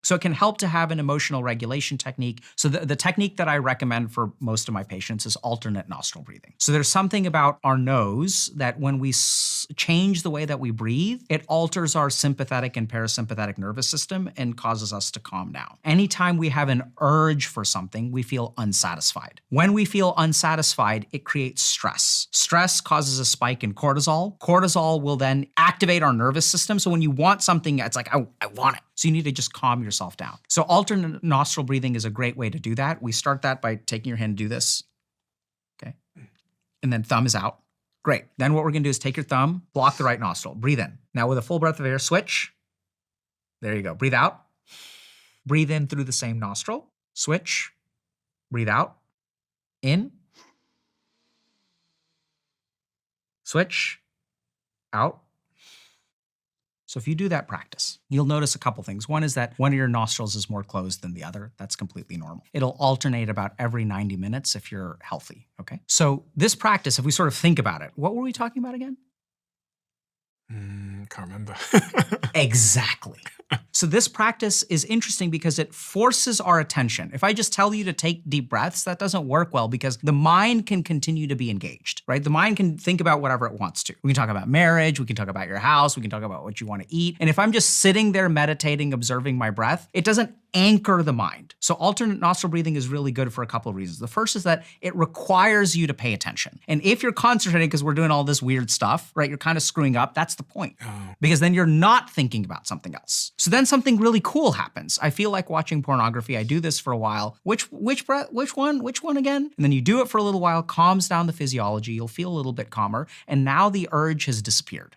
So it can help to have an emotional regulation technique. So the technique that I recommend for most of my patients is alternate nostril breathing. So there's something about our nose that when we change the way that we breathe, it alters our sympathetic and parasympathetic nervous system and causes us to calm down. Anytime we have an urge for something, we feel unsatisfied. When we feel unsatisfied, it creates stress. Stress causes a spike in cortisol. Cortisol will then activate our nervous system. So when you want something, it's like, I want it. So you need to just calm yourself down. So alternate nostril breathing is a great way to do that. We start that by taking your hand and do this, okay? And then thumb is out. Great. Then what we're gonna do is take your thumb, block the right nostril, breathe in. Now with a full breath of air, switch. There you go, breathe out. Breathe in through the same nostril, switch, breathe out, in, switch, out. So if you do that practice, you'll notice a couple things. One is that one of your nostrils is more closed than the other. That's completely normal. It'll alternate about every 90 minutes if you're healthy, okay? So this practice, if we sort of think about it, what were we talking about again? Can't remember. Exactly. So this practice is interesting because it forces our attention. If I just tell you to take deep breaths, that doesn't work well because the mind can continue to be engaged, right? The mind can think about whatever it wants to. We can talk about marriage, we can talk about your house, we can talk about what you want to eat. And if I'm just sitting there meditating, observing my breath, it doesn't anchor the mind. So alternate nostril breathing is really good for a couple of reasons. The first is that it requires you to pay attention. And if you're concentrating because we're doing all this weird stuff, right, you're kind of screwing up, that's the point. Because then you're not thinking about something else. So then something really cool happens. I feel like watching pornography. I do this for a while. Which one again? And then you do it for a little while, calms down the physiology. You'll feel a little bit calmer. And now the urge has disappeared.